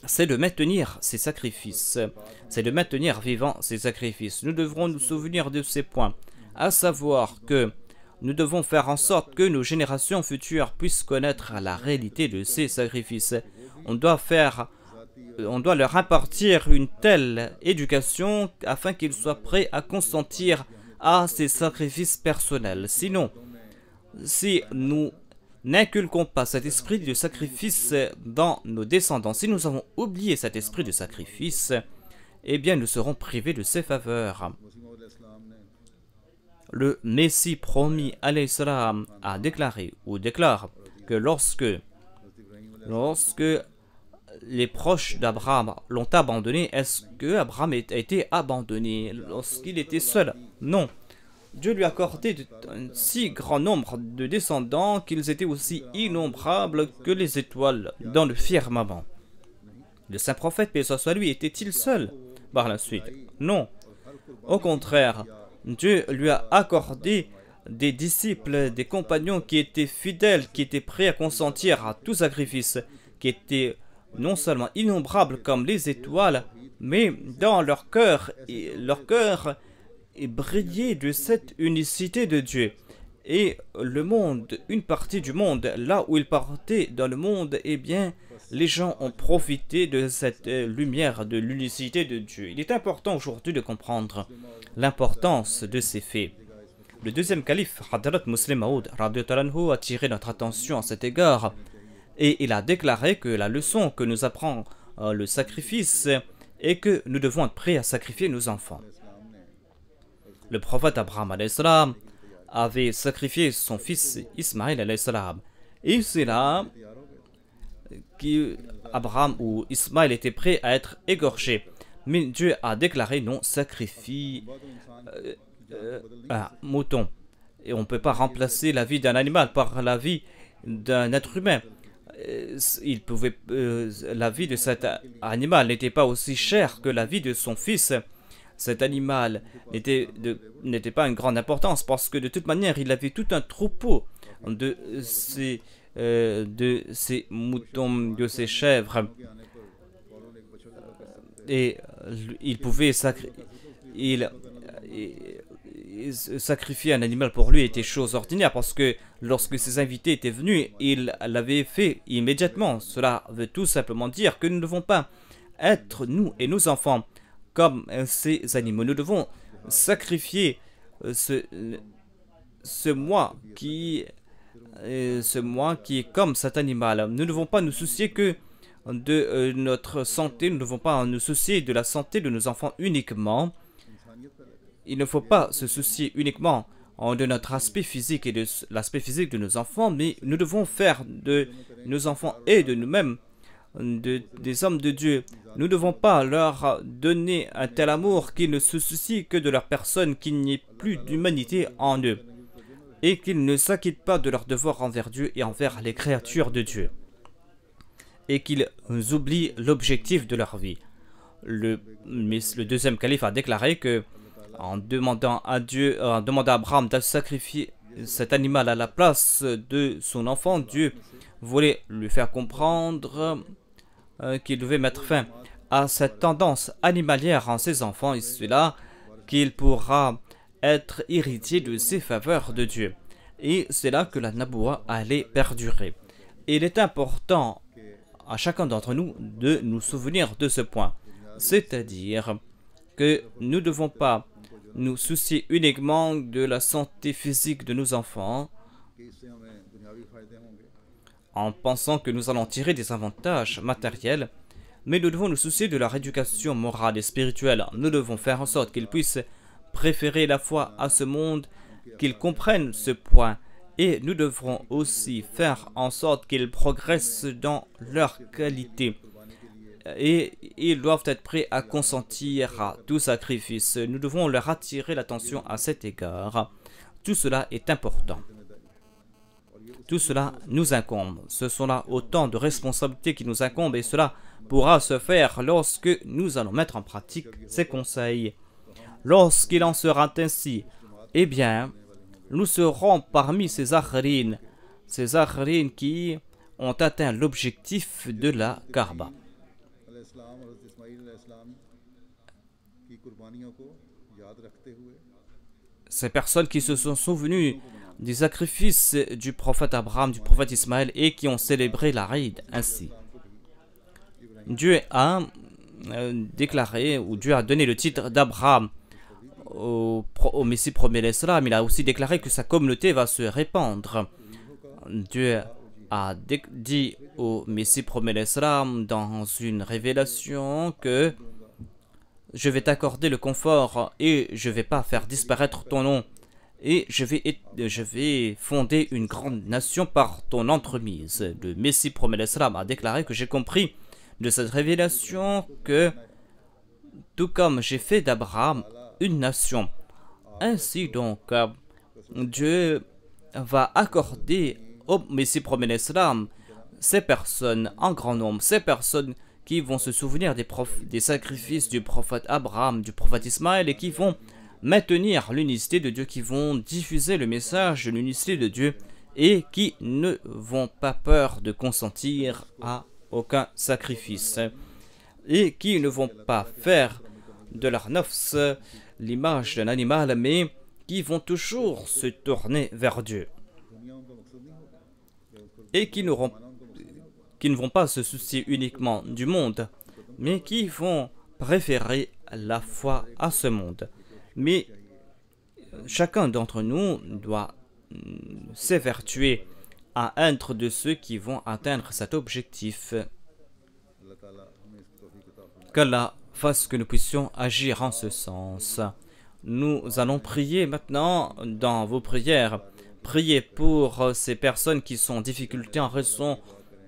[SPEAKER 2] c'est de maintenir ces sacrifices, c'est de maintenir vivants ces sacrifices. Nous devrons nous souvenir de ces points, à savoir que nous devons faire en sorte que nos générations futures puissent connaître la réalité de ces sacrifices. On doit leur impartir une telle éducation afin qu'ils soient prêts à consentir à ces sacrifices personnels. Sinon, si nous n'inculquons pas cet esprit de sacrifice dans nos descendants, si nous avons oublié cet esprit de sacrifice, eh bien nous serons privés de ses faveurs. Le Messie promis alayhi salam a déclaré ou déclare que lorsque les proches d'Abraham l'ont abandonné, est-ce que Abraham a été abandonné lorsqu'il était seul? Non. Dieu lui a accordé un si grand nombre de descendants qu'ils étaient aussi innombrables que les étoiles dans le firmament. Le saint prophète, paix soit lui, était-il seul par la suite? Non. Au contraire, Dieu lui a accordé des disciples, des compagnons qui étaient fidèles, qui étaient prêts à consentir à tout sacrifice, qui étaient non seulement innombrables comme les étoiles, mais dans leur cœur brillait de cette unicité de Dieu. Et le monde, une partie du monde, là où il partait dans le monde, eh bien, les gens ont profité de cette lumière de l'unicité de Dieu. Il est important aujourd'hui de comprendre l'importance de ces faits. Le deuxième calife, Hadrat Muslim Maud, a tiré notre attention à cet égard et il a déclaré que la leçon que nous apprend le sacrifice est que nous devons être prêts à sacrifier nos enfants. Le prophète Abraham avait sacrifié son fils Ismaël et c'est là Abraham ou Ismaël étaient prêts à être égorgés. Mais Dieu a déclaré non, sacrifie un mouton. Et on ne peut pas remplacer la vie d'un animal par la vie d'un être humain. La vie de cet animal n'était pas aussi chère que la vie de son fils. Cet animal n'était pas une grande importance parce que de toute manière, il avait tout un troupeau de ces moutons, de ces chèvres. Et il pouvait sacrifier un animal pour lui était chose ordinaire parce que lorsque ses invités étaient venus, il l'avait fait immédiatement. Cela veut tout simplement dire que nous ne devons pas être, nous et nos enfants, comme ces animaux. Nous devons sacrifier ce moi qui est comme cet animal. Nous ne devons pas nous soucier que de notre santé, nous ne devons pas nous soucier de la santé de nos enfants uniquement. Il ne faut pas se soucier uniquement de notre aspect physique et de l'aspect physique de nos enfants, mais nous devons faire de nos enfants et de nous-mêmes des hommes de Dieu. Nous ne devons pas leur donner un tel amour qu'ils ne se soucient que de leur personne, qu'il n'y ait plus d'humanité en eux et qu'ils ne s'acquittent pas de leur devoir envers Dieu et envers les créatures de Dieu et qu'ils oublient l'objectif de leur vie. Le deuxième calife a déclaré que en demandant à Abraham de sacrifier cet animal à la place de son enfant, Dieu voulait lui faire comprendre qu'il devait mettre fin à cette tendance animalière en ses enfants, et cela qu'il pourra être héritier de ses faveurs de Dieu. Et c'est là que la naboua allait perdurer. Et il est important à chacun d'entre nous de nous souvenir de ce point, c'est-à-dire que nous ne devons pas nous soucier uniquement de la santé physique de nos enfants en pensant que nous allons tirer des avantages matériels, mais nous devons nous soucier de leur éducation morale et spirituelle. Nous devons faire en sorte qu'ils puissent préférer la foi à ce monde, qu'ils comprennent ce point, et nous devrons aussi faire en sorte qu'ils progressent dans leur qualité. Et ils doivent être prêts à consentir à tout sacrifice. Nous devons leur attirer l'attention à cet égard. Tout cela est important. Tout cela nous incombe. Ce sont là autant de responsabilités qui nous incombent et cela pourra se faire lorsque nous allons mettre en pratique ces conseils. Lorsqu'il en sera ainsi, eh bien, nous serons parmi ces akharines qui ont atteint l'objectif de la Kaaba. Ces personnes qui se sont souvenues des sacrifices du prophète Abraham, du prophète Ismaël et qui ont célébré la Eid ainsi. Dieu a déclaré, ou Dieu a donné le titre d'Abraham au Messie premier l'Islam. Il a aussi déclaré que sa communauté va se répandre. Dieu a dit au Messie premier l'Islam dans une révélation que je vais t'accorder le confort et je ne vais pas faire disparaître ton nom et je vais fonder une grande nation par ton entremise. Le Messie premier l'Islam a déclaré que j'ai compris de cette révélation que tout comme j'ai fait d'Abraham une nation, ainsi donc Dieu va accorder au Messie premier l'Islam ces personnes en grand nombre, ces personnes qui vont se souvenir des sacrifices du prophète Abraham, du prophète Ismaël et qui vont maintenir l'unicité de Dieu, qui vont diffuser le message de l'unicité de Dieu et qui ne vont pas peur de consentir à aucun sacrifice et qui ne vont pas faire de leur nafs l'image d'un animal mais qui vont toujours se tourner vers Dieu et qui ne vont pas se soucier uniquement du monde, mais qui vont préférer la foi à ce monde. Mais chacun d'entre nous doit s'évertuer à être de ceux qui vont atteindre cet objectif. Qu'Allah fasse que nous puissions agir en ce sens. Nous allons prier maintenant dans vos prières. Priez pour ces personnes qui sont en difficulté en raison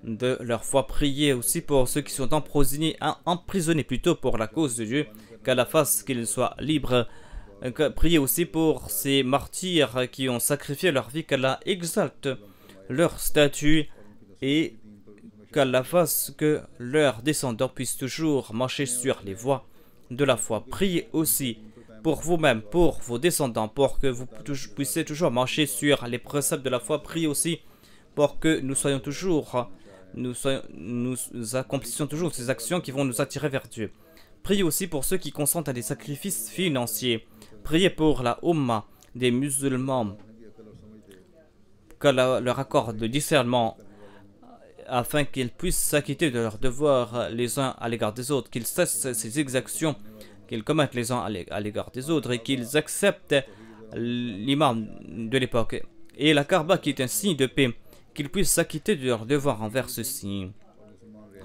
[SPEAKER 2] de leur foi. Priez aussi pour ceux qui sont emprisonnés plutôt pour la cause de Dieu, qu'Allah fasse qu'ils soient libres. Priez aussi pour ces martyrs qui ont sacrifié leur vie, qu'Allah exalte leur statut et qu'Allah fasse que leurs descendants puissent toujours marcher sur les voies de la foi. Priez aussi pour vous-même, pour vos descendants, pour que vous puissiez toujours marcher sur les préceptes de la foi. Priez aussi pour que nous accomplissions toujours ces actions qui vont nous attirer vers Dieu. Priez aussi pour ceux qui consentent à des sacrifices financiers. Priez pour la Ummah des musulmans, qu'Allah leur accorde le discernement afin qu'ils puissent s'acquitter de leurs devoirs les uns à l'égard des autres, qu'ils cessent ces exactions qu'ils commettent les uns à l'égard des autres et qu'ils acceptent l'imam de l'époque et la Kaaba qui est un signe de paix, qu'ils puissent s'acquitter de leurs devoirs envers ceux-ci.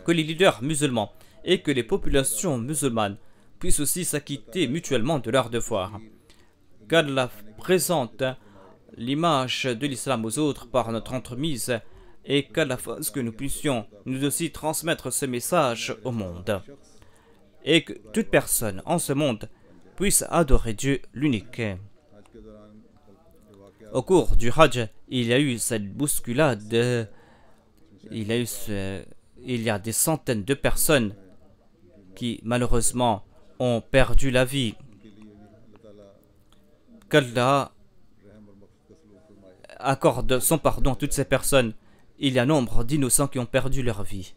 [SPEAKER 2] Que les leaders musulmans et que les populations musulmanes puissent aussi s'acquitter mutuellement de leurs devoirs. Qu'Allah présente l'image de l'islam aux autres par notre entremise et qu'Allah fasse que nous puissions nous aussi transmettre ce message au monde et que toute personne en ce monde puisse adorer Dieu l'unique. Au cours du Hajj, il y a eu cette bousculade, il y a des centaines de personnes qui malheureusement ont perdu la vie. Qu'Allah accorde son pardon à toutes ces personnes. Il y a nombre d'innocents qui ont perdu leur vie.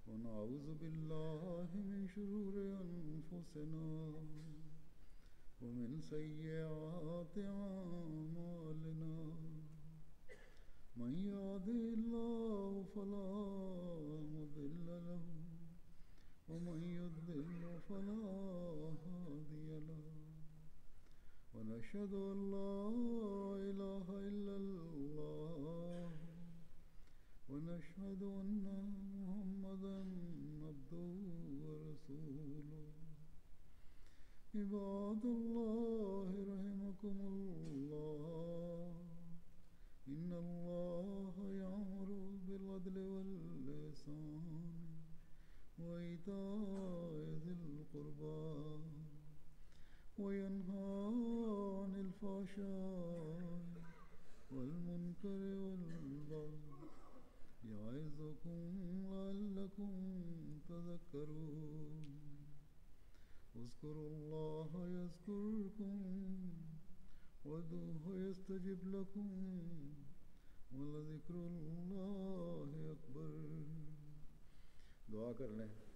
[SPEAKER 1] ونعوذ بالله من شرور أنفسنا ومن سيئات أعمالنا من يهده الله فلا مضل له ومن يضلل فلا هادي له ونشهد أن لا إله إلا الله ونشهد أن محمدا عبده ورسوله عباد الله رحمكم الله إن الله يأمر بالعدل والإحسان وإيتاء ذي القربى وينهى عن الفحشاء والمنكر والبغي يعظكم لعلكم تذكرون اذكروا الله يذكركم وادعوه يستجب لكم ولذكر الله أكبر. दुआ कर लें।